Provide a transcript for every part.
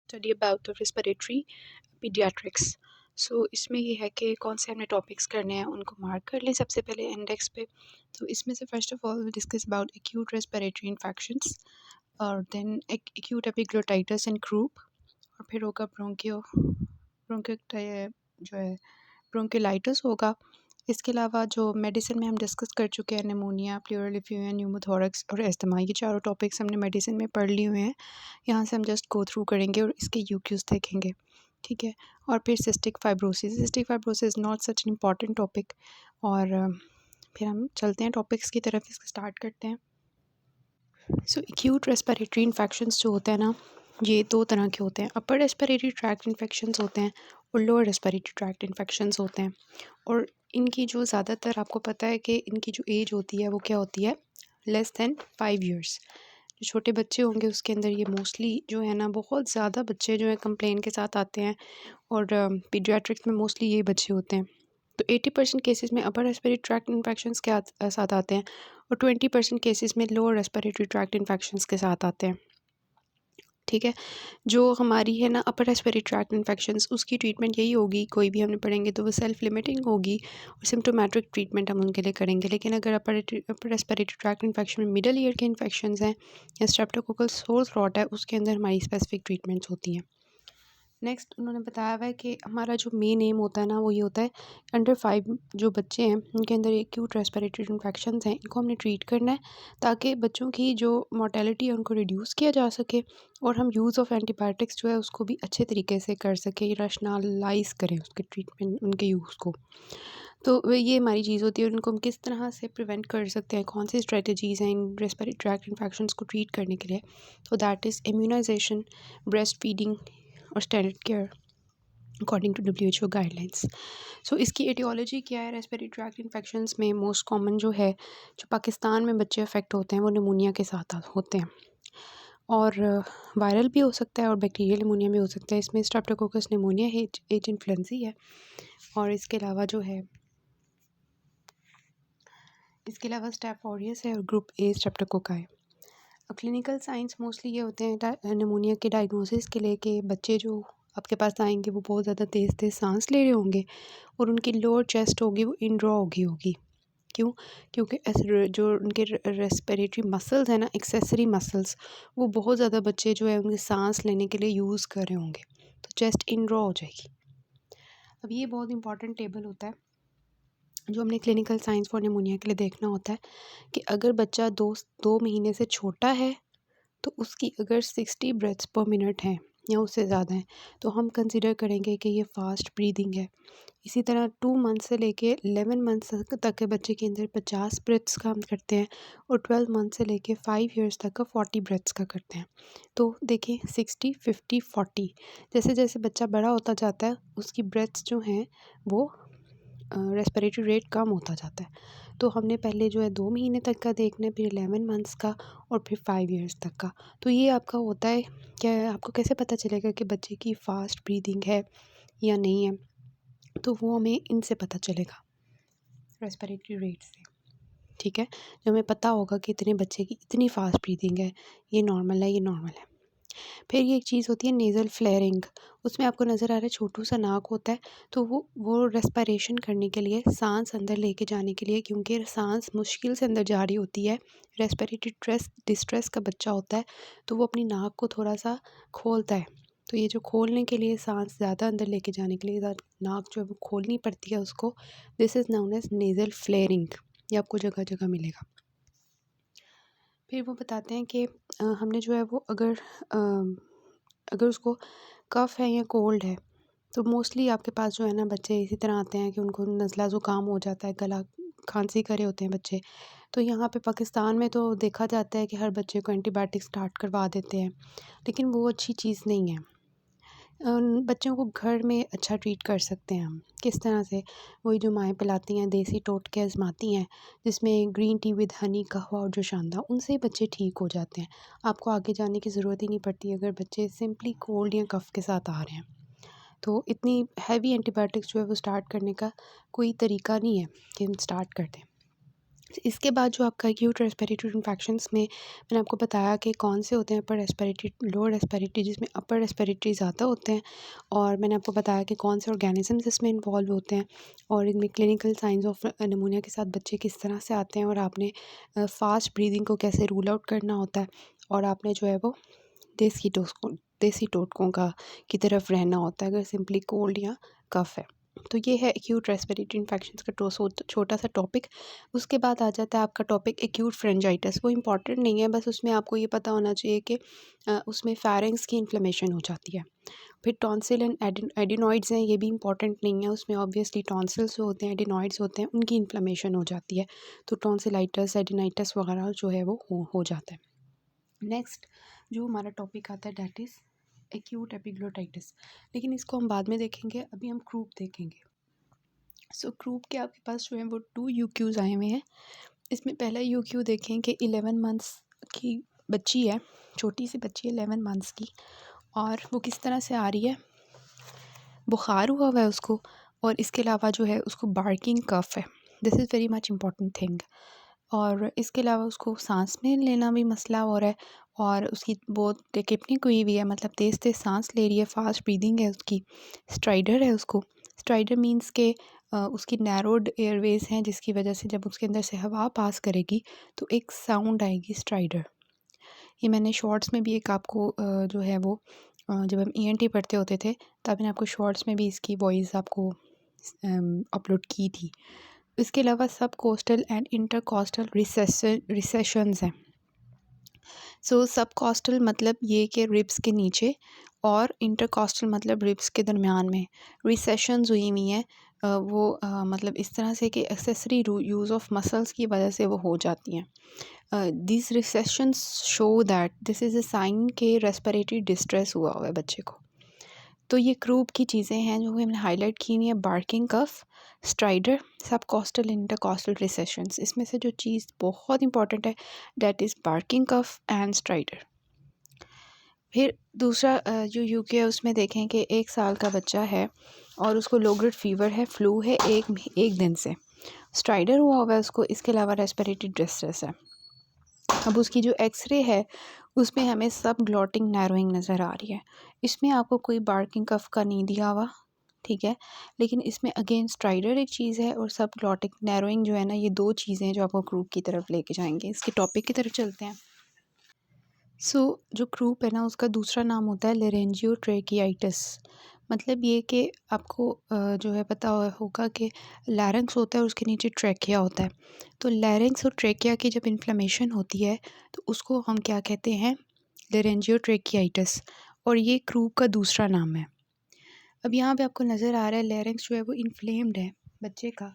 Study about the respiratory pediatrics. So इसमें ये है कि कौन से हमने टॉपिक्स करने हैं उनको मार्क कर लें सबसे पहले इंडेक्स पे। तो इसमें से first of all we discuss about acute respiratory infections और then acute epiglottitis in croup, और फिर होगा ब्रोंकियो जो है ब्रोंकियोलाइटिस होगा। इसके अलावा जो मेडिसिन में हम डिस्कस कर चुके हैं, निमोनिया, प्लूरल एफ्यूजन, न्यूमोथोरक्स और एस्थमा, ये चारों टॉपिक्स हमने मेडिसिन में पढ़ लिए हुए हैं। यहाँ से हम जस्ट गो थ्रू करेंगे और इसके यूक्यूज़ देखेंगे, ठीक है। और फिर cystic fibrosis not such an important topic. और फिर हम चलते हैं टॉपिक्स की तरफ, इसको स्टार्ट करते हैं। सो एक्यूट रेस्पिरेटरी इन्फेक्शंस जो होते हैं ना, ये दो तरह के होते हैं। अपर रेस्पिरेटरी ट्रैक्ट इन्फेक्शंस होते हैं और लोअर रेस्पिरेटरी ट्रैक्ट इन्फेक्शंस होते हैं। और इनकी जो ज़्यादातर आपको पता है कि इनकी जो एज होती है वो क्या होती है, लेस दैन 5 ईयर्स। जो छोटे बच्चे होंगे उसके अंदर ये मोस्टली जो है ना, बहुत ज़्यादा बच्चे जो है कंप्लेन के साथ आते हैं, और पीडियाट्रिक्स में मोस्टली ये बच्चे होते हैं। तो 80% केसेस में अपर रेस्पिरेटरी ट्रैक्ट इन्फेक्शंस के साथ आते हैं और 20% केसेस में लोअर रेस्पिरेटरी ट्रैक्ट इन्फेक्शंस के साथ आते हैं, ठीक है। जो हमारी है ना अपर रेस्पिरेटरी ट्रैक्ट इन्फेक्शंस, उसकी ट्रीटमेंट यही होगी, कोई भी हमने पढ़ेंगे तो वो सेल्फ लिमिटिंग होगी और सिम्टोमेटिक ट्रीटमेंट हम उनके लिए करेंगे। लेकिन अगर अपर रेस्पिरेटरी ट्रैक्ट इन्फेक्शन में मिडल ईयर के इन्फेक्शंस हैं या स्ट्रेप्टोकोकल सोर थ्रोट है, उसके अंदर हमारी स्पेसिफिक ट्रीटमेंट्स होती हैं। नेक्स्ट उन्होंने बताया हुआ है कि हमारा जो मेन एम होता है ना, वो ये होता है अंडर 5 जो बच्चे हैं उनके अंदर एक्यूट रेस्पिरेटरी इन्फेक्शंस हैं, इनको हमने ट्रीट करना है ताकि बच्चों की जो मोर्टेलिटी है उनको रिड्यूस किया जा सके और हम यूज़ ऑफ एंटीबायोटिक्स जो है उसको भी अच्छे तरीके से कर सकें, रैशनलाइज करें उसके ट्रीटमेंट उनके यूज़ को। तो ये हमारी चीज़ होती है, और उनको हम किस तरह से प्रिवेंट कर सकते हैं, कौन सी स्ट्रेटजीज़ हैं इन रेस्पिरेटरी ट्रैक्ट इन्फेक्शंस को ट्रीट करने के लिए। तो that is immunisation, breast feeding और standard care according to WHO guidelines. So इसकी एटियोलॉजी क्या है? रेस्पिरेटरी ट्रैक्ट इन्फेक्शंस में मोस्ट कॉमन जो है, जो पाकिस्तान में बच्चे अफेक्ट होते हैं, वो निमोनिया के साथ होते हैं, और वायरल भी हो सकता है और बैक्टीरियल निमोनिया भी हो सकता है। इसमें स्ट्रेप्टोकोकस निमोनिया एच इन्फ्लुएंजा है, और इसके अलावा जो है, इसके अलावा स्टेफ ऑरियस है और ग्रुप ए स्ट्रेप्टोकोका है। क्लिनिकल साइंस मोस्टली ये होते हैं निमोनिया के डायग्नोसिस के लिए कि बच्चे जो आपके पास आएंगे वो बहुत ज़्यादा तेज़ तेज़ सांस ले रहे होंगे और उनकी लोअर चेस्ट होगी वो इनड्रॉ होगी। क्यों? क्योंकि जो उनके रेस्पिरेटरी मसल्स हैं ना, एक्सेसरी मसल्स, वो बहुत ज़्यादा बच्चे जो है उनकी सांस लेने के लिए यूज़ कर रहे होंगे, तो चेस्ट इनड्रॉ हो जाएगी। अब ये बहुत इंपॉर्टेंट टेबल होता है जो हमने क्लिनिकल साइंस फॉर निमोनिया के लिए देखना होता है कि अगर बच्चा 2 महीने से छोटा है तो उसकी अगर 60 ब्रेथ्स पर मिनट हैं या उससे ज़्यादा हैं तो हम कंसिडर करेंगे कि ये फास्ट ब्रीदिंग है। इसी तरह 2 मंथ से लेके 11 मंथ्स तक के बच्चे के अंदर 50 ब्रेथ्स काम करते हैं, और 12 मंथ से लेके 5 इयर्स तक का 40 ब्रेथ्स का करते हैं। तो देखें 60 50 40, जैसे जैसे बच्चा बड़ा होता जाता है उसकी ब्रेथ्स जो हैं वो रेस्पिरेटरी रेट कम होता जाता है। तो हमने पहले जो है 2 महीने तक का देखना है, फिर 11 मंथ्स का और फिर 5 इयर्स तक का। तो ये आपका होता है, क्या है, आपको कैसे पता चलेगा कि बच्चे की फ़ास्ट ब्रीदिंग है या नहीं है? तो वो हमें इनसे पता चलेगा, रेस्पिरेटरी रेट से, ठीक है। जो हमें पता होगा कि इतने बच्चे की इतनी फ़ास्ट ब्रीदिंग है, ये नॉर्मल है, ये नॉर्मल है। फिर ये एक चीज़ होती है नेज़ल फ्लेयरिंग, उसमें आपको नज़र आ रहा है छोटू सा नाक होता है, तो वो रेस्पिरेशन करने के लिए, सांस अंदर लेके जाने के लिए, क्योंकि सांस मुश्किल से अंदर जा रही होती है, रेस्पिरेटरी डिस्ट्रेस का बच्चा होता है, तो वो अपनी नाक को थोड़ा सा खोलता है। तो ये जो खोलने के लिए, सांस ज़्यादा अंदर लेके जाने के लिए नाक जो है वो खोलनी पड़ती है उसको, this is known as nasal flaring. ये आपको जगह जगह मिलेगा। फिर वो बताते हैं कि हमने जो है वो अगर उसको कफ़ है या कोल्ड है, तो मोस्टली आपके पास जो है ना बच्चे इसी तरह आते हैं कि उनको नज़ला ज़ुकाम हो जाता है, गला खांसी करे होते हैं बच्चे। तो यहाँ पे पाकिस्तान में तो देखा जाता है कि हर बच्चे को एंटीबायोटिक स्टार्ट करवा देते हैं, लेकिन वो अच्छी चीज़ नहीं है। बच्चों को घर में अच्छा ट्रीट कर सकते हैं हम, किस तरह से? वही जो माएँ पिलाती हैं, देसी टोटके आज़माती हैं, जिसमें ग्रीन टी विद हनी, कहवा और जोशांदा, उनसे ही बच्चे ठीक हो जाते हैं। आपको आगे जाने की ज़रूरत ही नहीं पड़ती अगर बच्चे सिंपली कोल्ड या कफ़ के साथ आ रहे हैं। तो इतनी हैवी एंटीबायोटिक्स जो है वो स्टार्ट करने का कोई तरीका नहीं है कि हम स्टार्ट कर दें। इसके बाद जो आपका एक्यूट रेस्पिरेटरी इन्फेक्शंस में मैंने आपको बताया कि कौन से होते हैं अपर रेस्पिरेटरी, लोअर रेस्पिरेटरी, जिसमें अपर रेस्पिरेटरी ज़्यादा होते हैं, और मैंने आपको बताया कि कौन से ऑर्गेनिजम्स इसमें इन्वॉल्व होते हैं, और इनमें क्लिनिकल साइंस ऑफ निमोनिया के साथ बच्चे किस तरह से आते हैं, और आपने फास्ट ब्रीदिंग को कैसे रूल आउट करना होता है, और आपने जो है वो देसी टोटकों का की तरफ रहना होता है अगर सिंपली कोल्ड या कफ है। तो ये है एक्यूट रेस्पिरेटरी इन्फेक्शंस का छोटा सा टॉपिक। उसके बाद आ जाता है आपका टॉपिक एक्यूट फ्रेंजाइटिस। वो इम्पॉर्टेंट नहीं है, बस उसमें आपको ये पता होना चाहिए कि उसमें फेरिंक्स की इन्फ्लेमेशन हो जाती है। फिर टॉन्सिल एंड एडिनॉइड्स हैं, ये भी इंपॉर्टेंट नहीं है, उसमें ऑब्वियसली टॉन्सिल्स होते हैं, एडिनॉइड्स होते हैं, उनकी इन्फ्लेमेशन हो जाती है, तो टॉन्सिलाइटिस एडिनाइटिस वगैरह जो है वो हो जाता है। नेक्स्ट जो हमारा टॉपिक आता है डैट इज़ एक्यूट एपिग्लोटाइटिस, लेकिन इसको हम बाद में देखेंगे, अभी हम क्रूप देखेंगे। सो क्रूप के आपके पास जो है वो 2 यूक्यूज़ आए हुए हैं। इसमें पहला यूक्यू देखें कि 11 मंथ्स की बच्ची है, छोटी सी बच्ची है 11 मंथ्स की, और वो किस तरह से आ रही है, बुखार हुआ हुआ है उसको, और इसके अलावा जो है उसको बार्किंग कफ है। This is very much important thing. और इसके अलावा उसको सांस में लेना भी मसला हो रहा है, और उसकी बहुत टिकनिक हुई हुई है, मतलब तेज़ तेज़ सांस ले रही है, फास्ट ब्रीदिंग है उसकी, स्ट्राइडर है उसको। स्ट्राइडर मीन्स के उसकी नैरोड एयरवेज हैं, जिसकी वजह से जब उसके अंदर से हवा पास करेगी तो एक साउंड आएगी, स्ट्राइडर। ये मैंने शॉर्ट्स में भी एक आपको जो है वो जब हम ईएनटी पढ़ते होते थे तब मैंने आपको शॉर्ट्स में भी इसकी वॉइस आपको अपलोड की थी। इसके अलावा सब coastal and inter coastal recessions हैं। सो सब कोस्टल मतलब ये कि रिब्स के नीचे, और इंटर कोस्टल मतलब रिब्स के दरमियान में रिसेशंस हुई हुई हैं। मतलब इस तरह से कि एक्सेसरी यूज़ ऑफ मसल्स की वजह से वो हो जाती हैं। This recessions show that this is a sign के रेस्पिरेटरी डिस्ट्रेस हुआ है बच्चे को। तो ये क्रूप की चीज़ें हैं जो हमने हाईलाइट की हुई है, barking cough, stridor, sub costal intercostal recessions. इसमें से जो चीज़ बहुत इंपॉर्टेंट है that is barking cough and stridor. फिर दूसरा जो यूके है उसमें देखें कि 1 साल का बच्चा है और उसको लो ग्रेड फीवर है, फ्लू है एक दिन से, स्ट्राइडर हुआ हुआ है उसको, इसके अलावा रेस्पिरेटरी डिस्ट्रेस है। अब उसकी जो एक्सरे है उसमें हमें सब ग्लॉटिंग नैरोइंग नज़र आ रही है। इसमें आपको कोई बार्किंग कफ का नहीं दिया हुआ, ठीक है, लेकिन इसमें अगेन स्ट्राइडर एक चीज़ है और सब ग्लॉटिक नैरोइंग जो है ना, ये 2 चीज़ें हैं जो आपको क्रूप की तरफ लेके जाएंगे। इसके टॉपिक की तरफ चलते हैं। जो क्रूप है ना, उसका दूसरा नाम होता है लेरेंजियोट्रेकियाइटिस। मतलब ये कि आपको जो है पता होगा कि लैरिंक्स होता है, उसके नीचे ट्रेकिया होता है। तो लैरिंक्स और ट्रेकिया की जब इन्फ्लेमेशन होती है तो उसको हम क्या कहते हैं, लेरेंजियोट्रेकियाइटिस, और ये क्रूप का दूसरा नाम है। अब यहाँ पे आपको नज़र आ रहा है लैरिंक्स जो है वो इन्फ्लेम्ड है बच्चे का,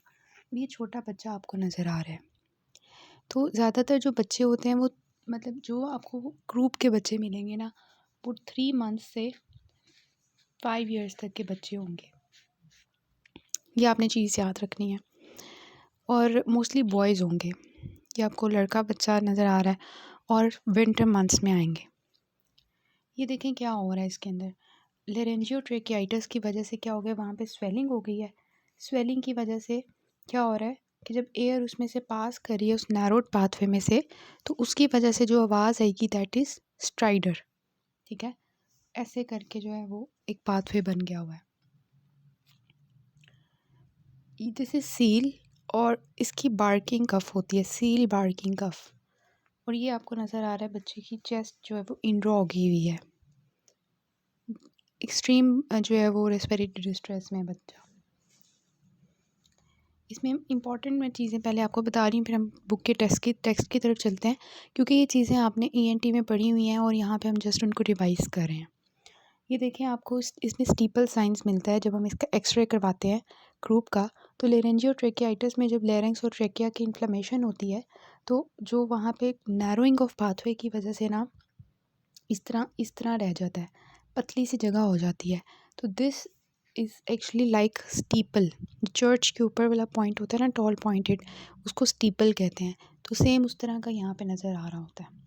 ये छोटा बच्चा आपको नज़र आ रहा है। तो ज़्यादातर जो बच्चे होते हैं वो, मतलब जो आपको ग्रुप के बच्चे मिलेंगे ना, वो 3 मंथ्स से 5 इयर्स तक के बच्चे होंगे। ये आपने चीज़ याद रखनी है, और मोस्टली बॉयज़ होंगे। ये आपको लड़का बच्चा नज़र आ रहा है, और विंटर मंथ्स में आएंगे। ये देखें क्या हो रहा है इसके अंदर, लेरेंजियोट्रेकियाइटिस की वजह से क्या हो गया, वहाँ पे स्वेलिंग हो गई है। स्वेलिंग की वजह से क्या हो रहा है कि जब एयर उसमें से पास कर रही है उस नैरोड पाथवे में से, तो उसकी वजह से जो आवाज़ आएगी दैट इज़ स्ट्राइडर, ठीक है। ऐसे करके जो है वो एक पाथवे बन गया हुआ है। दिस इज़ सील, और इसकी बार्किंग कफ होती है, सील बार्किंग कफ। और ये आपको नज़र आ रहा है बच्चे की चेस्ट जो है वो इंड्रो होगी हुई है, एक्सट्रीम जो है वो रेस्पिरेटरी डिस्ट्रेस में बच्चा। इसमें इम्पॉर्टेंट मैं चीज़ें पहले आपको बता रही हूँ, फिर हम बुक के टेक्स्ट की तरफ चलते हैं, क्योंकि ये चीज़ें आपने ईएनटी में पढ़ी हुई हैं और यहाँ पे हम जस्ट उनको रिवाइज़ कर रहे हैं। ये देखें, आपको इसमें स्टीपल साइंस मिलता है जब हम इसका एक्सरे करवाते हैं क्रूप का। तो लेरेंजियोट्रेकियाइटिस में जब लेरेंक्स और ट्रेकिया की इन्फ्लेमेशन होती है, तो जो वहाँ पे नैरोइंग ऑफ पाथवे की वजह से ना इस तरह रह जाता है, पतली सी जगह हो जाती है। तो this is actually like steeple, church के ऊपर वाला पॉइंट होता है ना, टॉल पॉइंटेड, उसको स्टीपल कहते हैं। तो सेम उस तरह का यहाँ पे नज़र आ रहा होता है।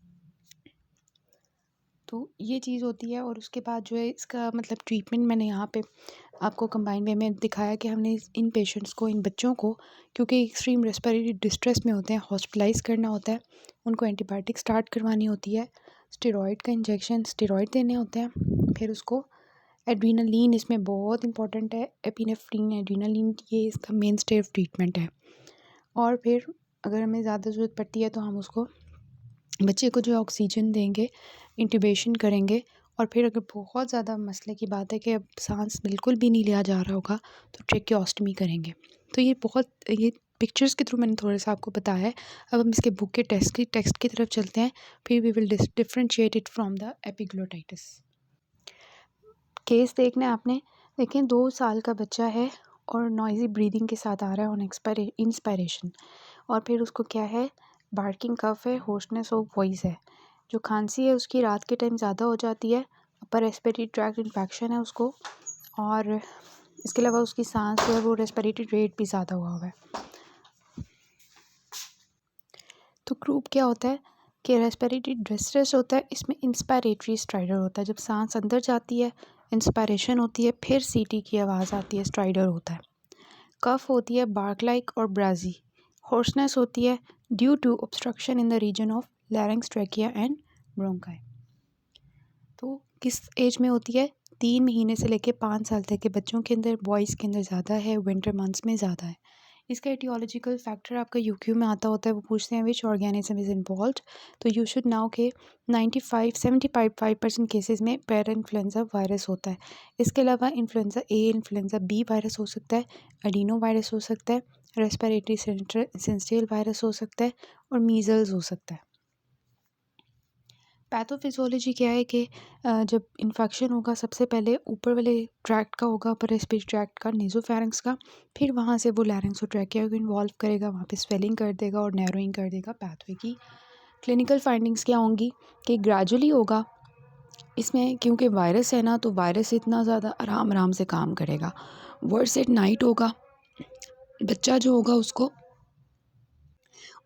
तो ये चीज़ होती है। और उसके बाद जो है इसका मतलब ट्रीटमेंट मैंने यहाँ पे आपको कंबाइन वे में दिखाया कि हमने इन पेशेंट्स को, इन बच्चों को, क्योंकि एक्सट्रीम रेस्पिरेटरी डिस्ट्रेस में होते हैं, हॉस्पिटलाइज़ करना होता है, उनको एंटीबायोटिक स्टार्ट करवानी होती है, स्टेरॉइड का इंजेक्शन, स्टेरॉइड देने होते हैं, फिर उसको एड्रीनालीन इसमें बहुत इंपॉर्टेंट है, एपिनेफ्रीन, एड्रीनालीन, ये इसका मेन स्टे ऑफ ट्रीटमेंट है। और फिर अगर हमें ज़्यादा ज़रूरत पड़ती है तो हम उसको बच्चे को जो है ऑक्सीजन देंगे, इंट्यूबेशन करेंगे। और फिर अगर बहुत ज़्यादा मसले की बात है कि अब साँस बिल्कुल भी नहीं लिया जा रहा होगा तो ट्रेकियोस्टमी करेंगे। तो ये पिक्चर्स के थ्रू मैंने थोड़ा-सा आपको बताया है। अब हम इसके बुक के टेक्स्ट की तरफ चलते हैं, फिर we will differentiate it from the epiglottitis. Case देखना है आपने। देखें 2 साल का बच्चा है और नॉइज़ी ब्रीदिंग के साथ आ रहा है ऑन इंस्पायरेशन। और फिर उसको क्या है, बार्किंग कफ है, होर्सनेस ऑफ वॉइस है। जो खांसी है उसकी रात के टाइम ज़्यादा हो जाती है, अपर रेस्पिरेटरी ट्रैक्ट इन्फेक्शन है उसको। और इसके अलावा उसकी सांस जो है वो रेस्पिरेटरी रेट भी ज़्यादा हुआ है। तो ग्रुप क्या होता है कि रेस्पिरेटरी डिस्ट्रेस होता है, इसमें इंस्पायरेटरी स्ट्राइडर होता है। जब सांस अंदर जाती है, इंस्पायरेशन होती है, फिर सीटी की आवाज़ आती है, स्ट्राइडर होता है। कफ होती है बार्क लाइक और ब्राजी। होर्सनेस होती है due to obstruction in the region of larynx, trachea and bronchi. तो किस एज में होती है? 3 महीने से लेके 5 साल तक के बच्चों के अंदर, बॉयज़ के अंदर ज़्यादा है, विंटर मंथ्स में ज़्यादा है। इसका एटियोलॉजिकल फैक्टर आपका यूक्यू में आता होता है, वो पूछते हैं विच ऑर्गेनिज्म इज़ इन्वॉल्व्ड। तो यू शुड नाउ के 75% केसेस में पैरा इन्फ्लुएंजा वायरस होता है। इसके अलावा influenza A, influenza B virus हो सकता है, एडिनो वायरस हो सकता है, रेस्पिरेटरी सिंस्टियल वायरस हो सकता है और मीज़ल्स हो सकता है। पैथोफिजियोलॉजी क्या है कि जब इन्फेक्शन होगा सबसे पहले ऊपर वाले ट्रैक्ट का होगा, अपर रेस्पिरेटरी ट्रैक्ट का, नेज़ोफैरिंक्स का, फिर वहाँ से वो लैरिंक्स और ट्रैकिया को इन्वॉल्व करेगा, वहाँ पे स्वेलिंग कर देगा और नैरोइंग कर देगा पाथवे की। क्लिनिकल फाइंडिंग्स क्या होंगी कि ग्रेजुअली होगा इसमें, क्योंकि वायरस है ना, तो वायरस इतना ज़्यादा आराम आराम से काम करेगा। वर्स एट नाइट होगा, बच्चा जो होगा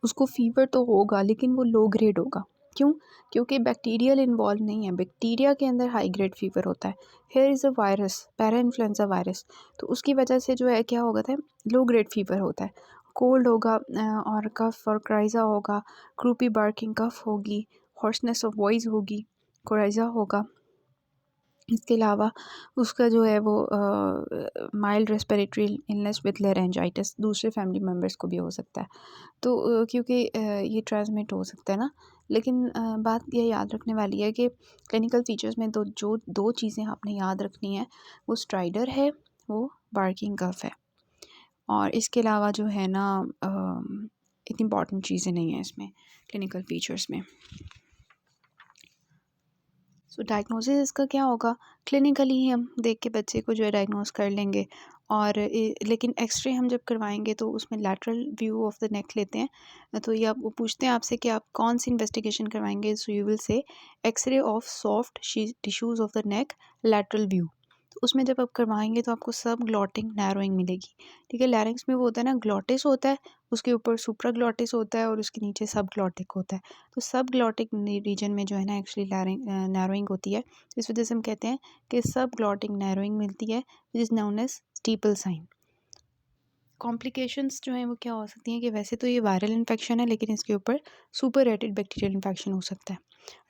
उसको फ़ीवर तो होगा लेकिन वो लो ग्रेड होगा। क्यों? क्योंकि बैक्टीरियल इन्वॉल्व नहीं है। बैक्टीरिया के अंदर हाई ग्रेड फ़ीवर होता है। Here is a virus, para influenza virus, तो उसकी वजह से जो है क्या होता है, लो ग्रेड फ़ीवर होता है। कोल्ड होगा और कफ और क्राइज़ा होगा, क्रूपी बार्किंग कफ होगी, हॉर्सनेस ऑफ वॉइस होगी, कोराइज़ा होगा। इसके अलावा उसका जो है वो mild respiratory illness with laryngitis दूसरे फैमिली मेम्बर्स को भी हो सकता है। तो क्योंकि ये ट्रांसमिट हो सकता है ना। लेकिन बात ये याद रखने वाली है कि क्लिनिकल फीचर्स में तो जो 2 चीज़ें आपने याद रखनी है, वो स्ट्राइडर है, वो बार्किंग कफ है। और इसके अलावा जो है ना इतनी इम्पॉर्टेंट चीज़ें नहीं हैं इसमें क्लिनिकल फीचर्स में। सो डायग्नोसिस इसका क्या होगा, क्लिनिकली ही हम देख के बच्चे को जो है डायग्नोस कर लेंगे। और लेकिन एक्सरे हम जब करवाएंगे तो उसमें लैटरल व्यू ऑफ द नेक लेते हैं। तो ये आप वो पूछते हैं आपसे कि आप कौन सी इन्वेस्टिगेशन करवाएंगे, so you will say X ray of soft tissues of the neck, lateral view. तो उसमें जब आप करवाएंगे तो आपको सब ग्लॉटिंग नैरोइंग मिलेगी। ठीक है, लैरिंक्स में वो होता है ना, ग्लॉटिस होता है, उसके ऊपर सुप्रा ग्लॉटिस होता है और उसके नीचे सब ग्लॉटिक होता है। तो सब ग्लॉटिक रीजन में जो है ना एक्चुअली नैरोइंग होती है। इस वजह से हम कहते हैं कि सब ग्लॉटिक नैरोइंग मिलती है, which is known as steeple sign. Complications जो हैं वो क्या हो सकती हैं कि वैसे तो ये वायरल इन्फेक्शन है लेकिन इसके ऊपर सुपर रेटेड बैक्टीरियल इन्फेक्शन हो सकता है।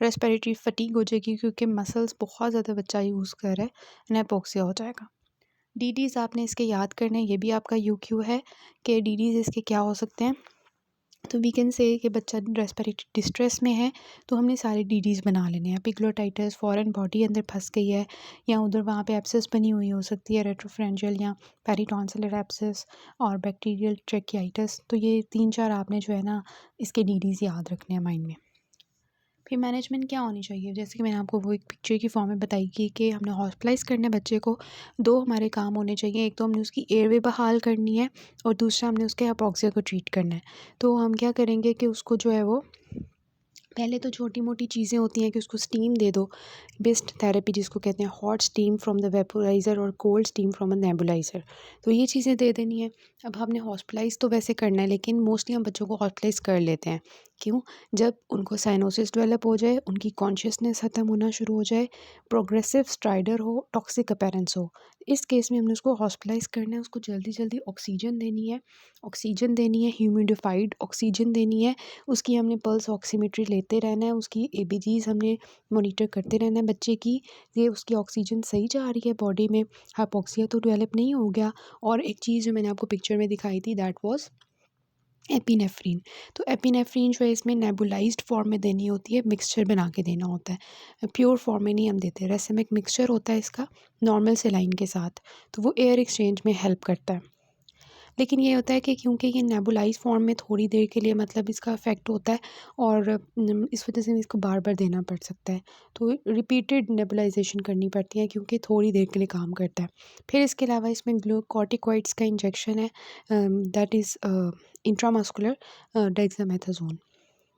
रेस्पिरेटरी फटीग हो जाएगी क्योंकि मसल्स बहुत ज़्यादा बच्चा यूज़ कर रहा है, एनेपोक्सिया हो जाएगा। डीडीज़ आपने इसके याद करने, ये भी आपका यूक्यू है कि डीडीज़ इसके क्या हो सकते हैं। तो वी कैन से कि बच्चा रेस्पिरेटरी डिस्ट्रेस में है तो हमने सारे डीडीज़ बना लेने हैं। एपिग्लोटाइटिस, फॉरेन बॉडी अंदर फंस गई है या उधर वहाँ पे एब्सेस बनी हुई हो सकती है, रेट्रोफ्रेंजियल या पेरिटॉन्सिलर एब्सेस और बैक्टीरियल ट्रेकियाइटिस। तो ये 3-4 आपने जो है ना इसके डीडीज़ याद रखने हैं माइंड में। फिर मैनेजमेंट क्या होनी चाहिए, जैसे कि मैंने आपको वो एक पिक्चर की फॉर्म में बताई कि हमने हॉस्पिटलाइज़ करना है बच्चे को। 2 हमारे काम होने चाहिए, एक तो हमने उसकी एयरवे बहाल करनी है और दूसरा हमने उसके हाइपॉक्सिया को ट्रीट करना है। तो हम क्या करेंगे कि उसको जो है वो पहले तो छोटी-मोटी चीज़ें होती हैं कि उसको स्टीम दे दो, बेस्ट थेरेपी जिसको कहते हैं, hot steam from the vaporiser और cold steam from a nebuliser. तो ये चीज़ें दे देनी है। अब हमने हॉस्पिटलाइज़ तो वैसे करना है लेकिन मोस्टली हम बच्चों को हॉस्पिटलाइज़ कर लेते हैं क्यों? जब उनको साइनोसिस डेवलप हो जाए, उनकी कॉन्शियसनेस ख़त्म होना शुरू हो जाए, प्रोग्रेसिव स्ट्राइडर हो, टॉक्सिक अपीयरेंस हो। इस केस में हमने उसको हॉस्पिटलाइज़ करना है, उसको जल्दी-जल्दी ऑक्सीजन देनी है, ह्यूमिडिफाइड ऑक्सीजन देनी है, उसकी हमने पल्स ऑक्सीमेट्री लेते रहना है, उसकी एबीजीज़ हमने मॉनिटर करते रहना है बच्चे की, ये उसकी ऑक्सीजन सही जा रही है बॉडी में, हाइपॉक्सिया तो डेवलप नहीं हो गया। और एक चीज़ जो मैंने आपको पिक्चर में दिखाई थी दैट वाज़ एपिनेफ्रीन। तो एपिनेफ्रीन जो है इसमें नेबुलाइज्ड फॉर्म में देनी होती है, मिक्सचर बना के देना होता है, प्योर फॉर्म में नहीं हम देते। रेसेमिक मिक्सचर होता है इसका नॉर्मल सेलाइन के साथ, तो वो एयर एक्सचेंज में हेल्प करता है। लेकिन ये होता है कि क्योंकि ये नेबुलाइज़ फॉर्म में थोड़ी देर के लिए मतलब इसका इफ़ेक्ट होता है और इस वजह से इसको बार-बार देना पड़ सकता है। तो रिपीटेड नेबुलाइज़ेशन करनी पड़ती है क्योंकि थोड़ी देर के लिए काम करता है। फिर इसके अलावा इसमें ग्लूकोकॉर्टिकॉइड्स का इंजेक्शन है, दैट इज़ इंट्रामस्कुलर डेक्सामेथासोन।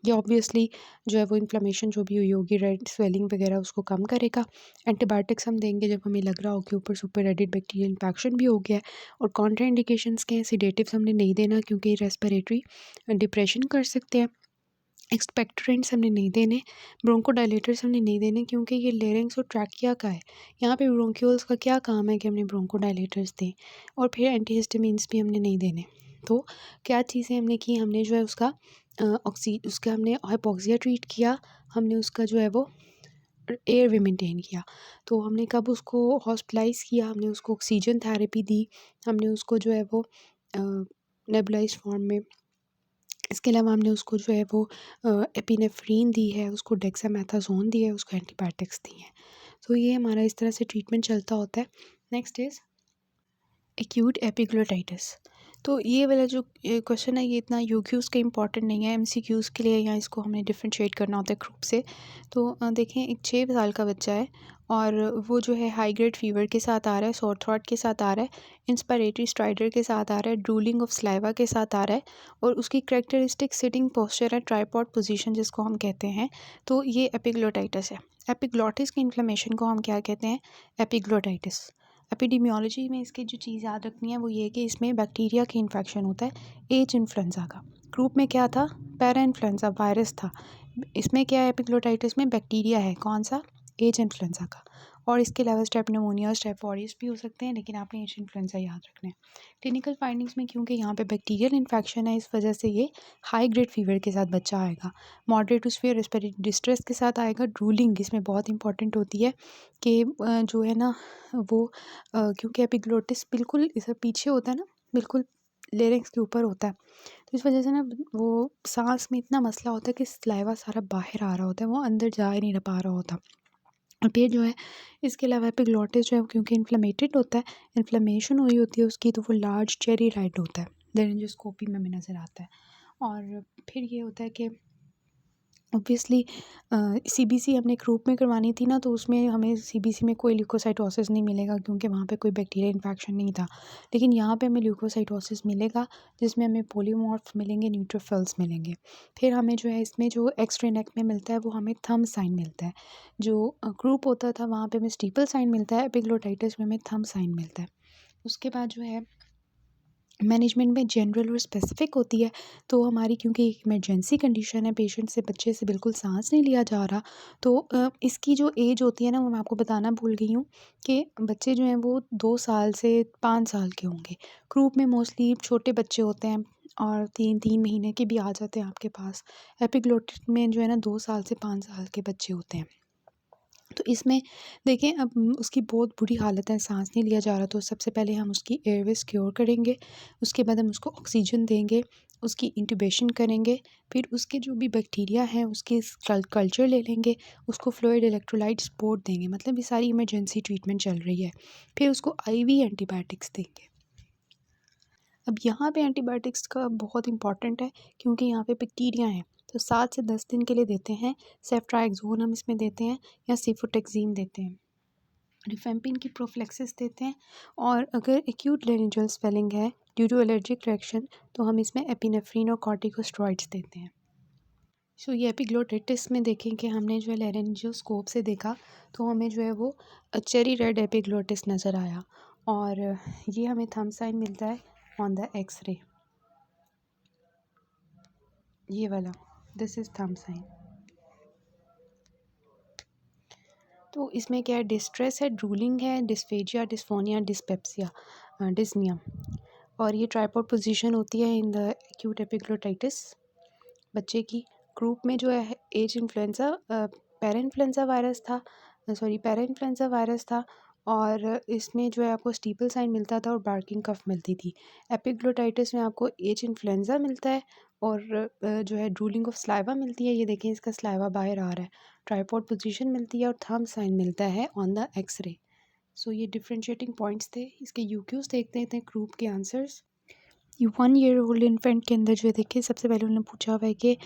ये ऑब्वियसली जो है वो इन्फ्लेमेशन जो भी हुई होगी, रेड स्वेलिंग वगैरह उसको कम करेगा। एंटीबायोटिक्स हम देंगे जब हमें लग रहा हो कि ऊपर सुपर रेडिड बैक्टीरियल इन्फेक्शन भी हो गया है। और कॉन्ट्रा इंडिकेशंस के हैं, सिडेटिव्स हमने नहीं देना क्योंकि रेस्पिरेटरी डिप्रेशन कर सकते हैं। एक्सपेक्टोरेंट्स हमने नहीं देने, ब्रोंकोडायलेटर्स हमने नहीं देने क्योंकि ये लेरिंग्स और ट्रैकिया का है। यहाँ पे ब्रोंक्यूल्स का क्या काम है कि हमने ब्रोंकोडायलेटर्स दें। और फिर एंटीहिस्टामिन्स भी हमने नहीं देने। तो क्या चीज़ें हमने की, हमने जो है उसका हमने हाइपॉक्सिया ट्रीट किया, हमने उसका जो है वो एयर वे मेंटेन किया। तो हमने कब उसको हॉस्पिटलाइज़ किया, हमने उसको ऑक्सीजन थेरेपी दी, हमने उसको जो है वो नेबुलाइज्ड फॉर्म में, इसके अलावा हमने उसको जो है वो एपिनेफ्रीन दी है, उसको डेक्सामेथासोन दिया है, उसको एंटीबायोटिक्स दी हैं। तो ये हमारा इस तरह से ट्रीटमेंट चलता होता है। Next is acute epiglottitis. तो ये वाला जो क्वेश्चन है ये इतना यूक्यूज़ के इम्पॉर्टेंट नहीं है, एमसीक्यूज़ के लिए, या इसको हमने डिफरेंशिएट करना होता है ग्रुप से। तो देखें, एक 6 साल का बच्चा है और वो जो है हाई ग्रेड फीवर के साथ आ रहा है, सोर थ्रॉट के साथ आ रहा है, इंस्पिरेटरी स्ट्राइडर के साथ आ रहा है, ड्रूलिंग ऑफ स्लाइवा के साथ आ रहा है और उसकी कैरेक्टरिस्टिक सिटिंग पोस्चर है, ट्राइपॉड पोजीशन जिसको हम कहते हैं। तो ये एपिग्लोटाइटिस है। एपिग्लोटिस की इन्फ्लेमेशन को हम क्या कहते हैं? एपिग्लोटाइटिस। एपिडेमियोलॉजी में इसकी जो चीज़ याद रखनी है वो ये है कि इसमें बैक्टीरिया की इन्फेक्शन होता है, एच इन्फ्लुएंजा का। ग्रुप में क्या था? पैरा इन्फ्लुएंजा वायरस था। इसमें क्या है? एपिग्लोटाइटिस में बैक्टीरिया है, कौन सा? एच इन्फ्लुएंजा का। और इसके अलावा स्टेप निमोनिया, स्टेप ऑरियस भी हो सकते हैं, लेकिन आपने एच इन्फ्लुएंजा याद रखना है। क्लिनिकल फाइंडिंग्स में क्योंकि यहाँ पे बैक्टीरियल इन्फेक्शन है, इस वजह से ये हाई ग्रेड फीवर के साथ बच्चा आएगा, moderate to severe respiratory distress के साथ आएगा। ड्रूलिंग इसमें बहुत इंपॉर्टेंट होती है कि जो है ना वो क्योंकि एपिग्लोटिस बिल्कुल इधर पीछे होता है ना, बिल्कुल लेरिंक्स के ऊपर होता है, तो इस वजह से ना वो सांस में इतना मसला होता है कि सलाइवा सारा बाहर आ रहा होता है, वो अंदर जा ही नहीं पा रहा होता। और फिर जो है इसके अलावा एपिग्लोटिस जो है क्योंकि इन्फ्लेमेटेड होता है, इन्फ्लेमेशन हुई होती है उसकी, तो वो लार्ज चेरी रेड होता है, लेरिंजोस्कोपी में हमें नज़र आता है। और फिर ये होता है कि ऑब्वियसली सीबीसी हमने ग्रुप में करवानी थी ना, तो उसमें हमें सीबीसी में कोई ल्यूकोसाइटोसिस नहीं मिलेगा क्योंकि वहाँ पे कोई बैक्टीरिया इन्फेक्शन नहीं था। लेकिन यहाँ पे हमें ल्यूकोसाइटोसिस मिलेगा जिसमें हमें पोलीमॉर्फ मिलेंगे, न्यूट्रोफिल्स मिलेंगे। फिर हमें जो है इसमें जो एक्स-रे नेक में मिलता है वो हमें थंब साइन मिलता है। जो ग्रुप होता था वहाँ पे हमें स्टीपल साइन मिलता है, एपिग्लोटाइटिस में हमें थंब साइन मिलता है। उसके बाद जो है मैनेजमेंट में जनरल और स्पेसिफिक होती है। तो हमारी क्योंकि एक इमरजेंसी कंडीशन है, पेशेंट से, बच्चे से बिल्कुल सांस नहीं लिया जा रहा, तो इसकी जो एज होती है ना वो मैं आपको बताना भूल गई हूँ कि बच्चे जो हैं वो 2 साल से 5 साल के होंगे। ग्रुप में मोस्टली छोटे बच्चे होते हैं और 3-3 महीने के भी आ जाते हैं आपके पास। एपिग्लोटिस में जो है ना 2 साल से 5 साल के बच्चे होते हैं। तो इसमें देखें, अब उसकी बहुत बुरी हालत है, सांस नहीं लिया जा रहा, तो सबसे पहले हम उसकी एयरवे सिक्योर करेंगे, उसके बाद हम उसको ऑक्सीजन देंगे, उसकी इंट्यूबेशन करेंगे, फिर उसके जो भी बैक्टीरिया हैं उसके कल्चर ले लेंगे, उसको फ्लूइड इलेक्ट्रोलाइट सपोर्ट देंगे, मतलब ये सारी इमरजेंसी ट्रीटमेंट चल रही है। फिर उसको आईवी एंटीबायोटिक्स देंगे। अब यहाँ पे एंटीबायोटिक्स का बहुत इंपॉर्टेंट है क्योंकि यहाँ पे बैक्टीरिया हैं, तो 7 से 10 दिन के लिए देते हैं। सेफ्ट्राइक्सोन हम इसमें देते हैं या सिफोटेक्सीन देते हैं। रिफेम्पिन की प्रोफिलैक्सिस देते हैं। और अगर एक्यूट लेरिंजियल स्वेलिंग है ड्यू टू एलर्जिक रिएक्शन तो हम इसमें एपिनेफ्रीन और कॉर्टिकोस्टेरॉइड्स देते हैं। सो ये एपिग्लोटिटिस में देखें कि हमने जो है लेरिंजियोस्कोप से देखा तो हमें जो है वो चेरी रेड एपिग्लोटिस नज़र आया और ये हमें थंब साइन मिलता है ऑन द एक्सरे, ये वाला। This is thumb sign. तो इसमें क्या है, डिस्ट्रेस है, ड्रूलिंग है, डिस्फेजिया, डिस्फोनिया, डिस्पेप्सिया, डिस्निया। और ये ट्राइपॉड पोजीशन होती है इन द एक्यूट एपिग्लोटाइटिस बच्चे की। ग्रुप में जो है एज इन्फ्लुएंजा, पैरा वायरस था, पैरा वायरस था। और इसमें जो है आपको स्टीपल साइन मिलता था और बार्किंग कफ मिलती थी। एपिग्लोटाइटिस में आपको एज इन्फ्लुएंजा मिलता है और जो है ड्रूलिंग ऑफ स्लाइवा मिलती है। ये देखें, इसका स्लाइवा बाहर आ रहा है। ट्राइपॉड पोजीशन मिलती है और थंब साइन मिलता है ऑन द एक्सरे। सो ये डिफरेंशिएटिंग पॉइंट्स थे। इसके यूक्यूज देखते थे ग्रुप के आंसर्स। ये 1 ईयर ओल्ड इन्फेंट के अंदर जो है देखिए, सबसे पहले उन्होंने पूछा हुआ है कि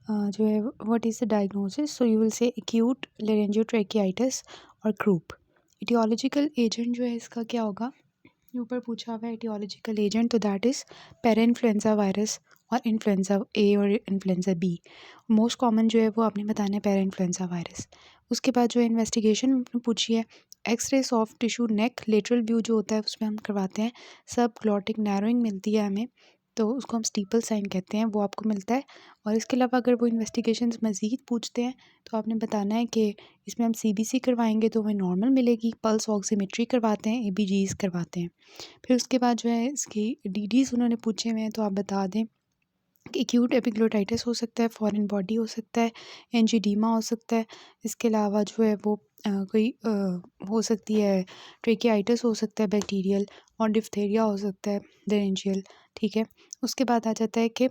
जो है what is the diagnosis. So you will say acute laryngotracheitis और ग्रुप। इटियोलॉजिकल एजेंट जो है इसका क्या होगा, ये ऊपर पूछा हुआ है इटियोलॉजिकल एजेंट, तो दैट इज़ पैरा वायरस और इन्फ्लुएंजा ए और इन्फ्लुएंजा बी। मोस्ट कॉमन जो है वो आपने बताना है पैरा वायरस। उसके बाद जो है इन्वेस्टिगेशन पूछी है, एक्सरे सॉफ्ट टिश्यू नेक लेटरल व्यू जो होता है उसमें हम करवाते हैं। सब ग्लॉटिक नैरोइंग मिलती है हमें, तो उसको हम स्टीपल साइन कहते हैं, वो आपको मिलता है। और इसके अलावा अगर वो इन्वेस्टिगेशंस मज़ीद पूछते हैं तो आपने बताना है कि इसमें हम सीबीसी करवाएंगे तो हमें नॉर्मल मिलेगी, पल्स ऑक्सीमेट्री करवाते हैं, एबीजीज करवाते हैं। फिर उसके बाद जो है इसकी डीडीज़ उन्होंने पूछे हुए हैं, तो आप बता दें कि एक्यूट एपिग्लोटाइटिस हो सकता है, फॉरेन बॉडी हो सकता है, एंजीडीमा हो सकता है। इसके अलावा जो है वो कोई हो सकती है ट्रेकियाइटिस हो सकता है बैक्टीरियल, और डिफ्थेरिया हो सकता है लेरेंजियल। ठीक है। उसके बाद आ जाता है कि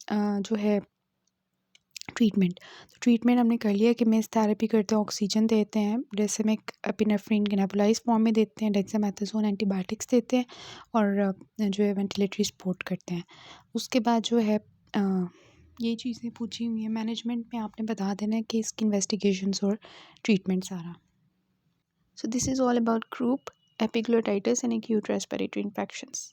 जो है ट्रीटमेंट। तो ट्रीटमेंट हमने कर लिया कि मेस थेरेपी करते हैं, ऑक्सीजन देते हैं, डेसिमिक एपिनेफ्रिन के नेबुलाइज फॉर्म में देते हैं, डेक्सामेथासोन एंटीबायोटिक्स देते हैं और जो है वेंटिलेटरी सपोर्ट करते हैं। उसके बाद जो है ये चीज़ें पूछी हुई हैं। मैनेजमेंट में आपने बता देना है कि इसकी इन्वेस्टिगेशंस और ट्रीटमेंट सारा। So this is all about group epiglottitis and acute respiratory infections.